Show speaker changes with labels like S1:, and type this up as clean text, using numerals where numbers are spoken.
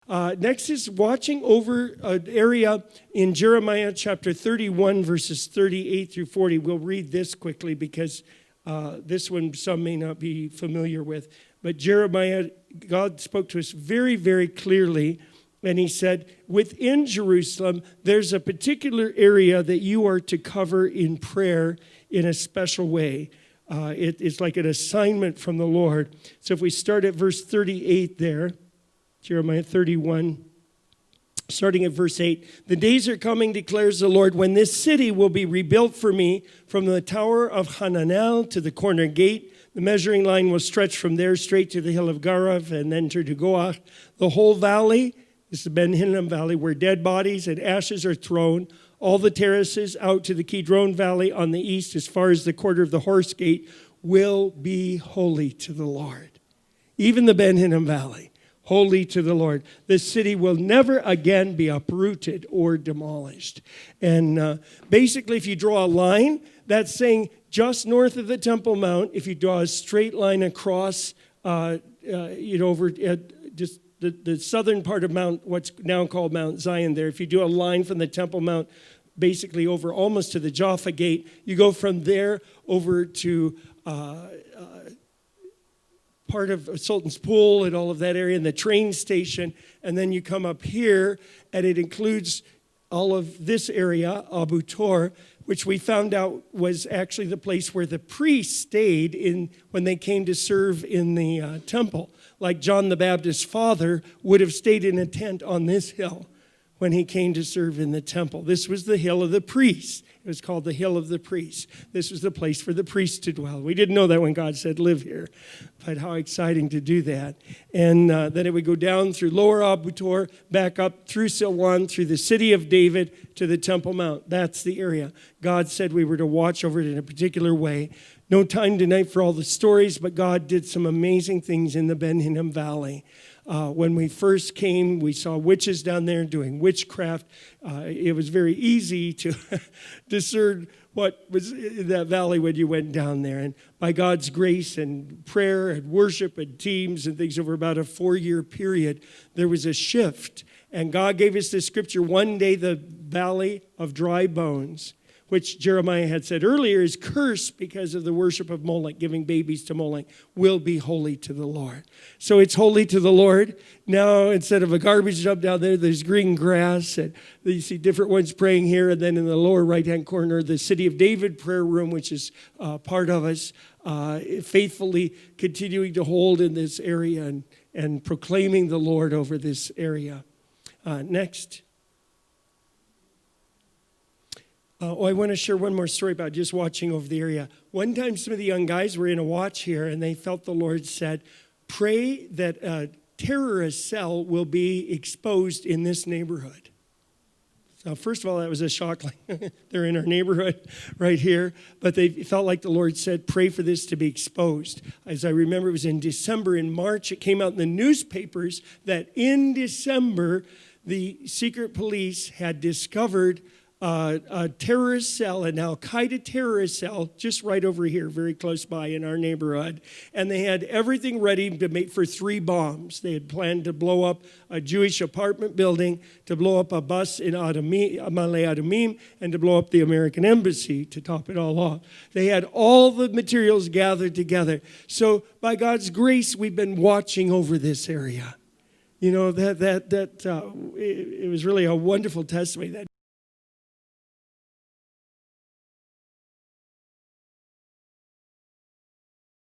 S1: Next is watching over an area in Jeremiah chapter 31, verses 38 through 40. We'll read this quickly because this one some may not be familiar with. But Jeremiah, God spoke to us very, very clearly. And he said, within Jerusalem, there's a particular area that you are to cover in prayer in a special way. It's like an assignment from the Lord. So if we start at verse 38 there, Jeremiah 31, starting at verse 8. The days are coming, declares the Lord, when this city will be rebuilt for me from the tower of Hananel to the corner gate. The measuring line will stretch from there straight to the hill of Garav and then to Goach. The whole valley, this is the Ben Hinnom Valley, where dead bodies and ashes are thrown. All the terraces out to the Kidron Valley on the east as far as the quarter of the horse gate will be holy to the Lord. Even the Ben Hinnom Valley. Holy to the Lord. This city will never again be uprooted or demolished. And basically, if you draw a line, that's saying just north of the Temple Mount, if you draw a straight line across, over just the southern part of Mount, what's now called Mount Zion there, if you do a line from the Temple Mount, basically over almost to the Jaffa Gate, you go from there over to part of Sultan's Pool and all of that area and the train station, and then you come up here and it includes all of this area, Abu Tor, which we found out was actually the place where the priests stayed in when they came to serve in the temple. Like John the Baptist's father would have stayed in a tent on this hill when he came to serve in the temple. This was the hill of the priests. It was called the hill of the priests. This was the place for the priests to dwell. We didn't know that when God said live here, but how exciting to do that. And then it would go down through Lower Abu Tor, back up through Silwan, through the city of David to the Temple Mount. That's the area. God said we were to watch over it in a particular way. No time tonight for all the stories, but God did some amazing things in the Ben Hinnom Valley. When we first came, we saw witches down there doing witchcraft. It was very easy to discern what was in that valley when you went down there. And by God's grace and prayer and worship and teams and things over about a 4-year period, there was a shift. And God gave us this scripture, one day the valley of dry bones, which Jeremiah had said earlier is cursed because of the worship of Molech, giving babies to Molech, will be holy to the Lord. So it's holy to the Lord. Now, instead of a garbage dump down there, there's green grass. And you see different ones praying here. And then in the lower right-hand corner, the City of David prayer room, which is part of us, faithfully continuing to hold in this area and proclaiming the Lord over this area. Next. I want to share one more story about just watching over the area. One time, some of the young guys were in a watch here, and they felt the Lord said, pray that a terrorist cell will be exposed in this neighborhood. So first of all, that was a shock. They're in our neighborhood right here. But they felt like the Lord said, pray for this to be exposed. As I remember, it was in December. In March, it came out in the newspapers that in December, the secret police had discovered a terrorist cell, an Al-Qaeda terrorist cell, just right over here, very close by in our neighborhood. And they had everything ready to make for 3 bombs. They had planned to blow up a Jewish apartment building, to blow up a bus in Ma'ale Adumim, and to blow up the American embassy to top it all off. They had all the materials gathered together. So by God's grace, we've been watching over this area. You know, it was really a wonderful testimony that